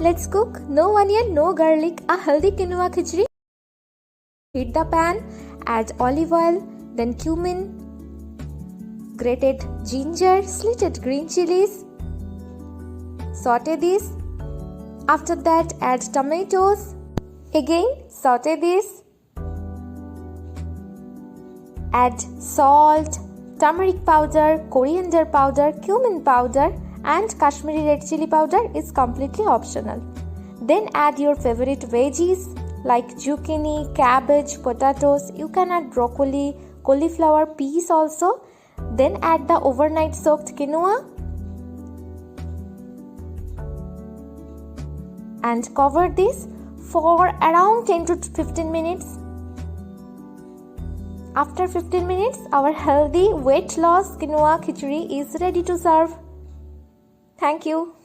Let's cook no onion, no garlic, a healthy quinoa khichdi. Heat the pan, add olive oil, then cumin, grated ginger, slitted green chilies. Saute this. After that, add tomatoes. Again, saute this. Add salt, turmeric powder, coriander powder, cumin powder, and Kashmiri red chili powder is completely optional. Then add your favorite veggies like zucchini, cabbage, potatoes. You can add broccoli, cauliflower, peas also. Then add the overnight soaked quinoa and cover this for around 10 to 15 minutes. After 15 minutes, our healthy weight loss quinoa khichdi is ready to serve. Thank you.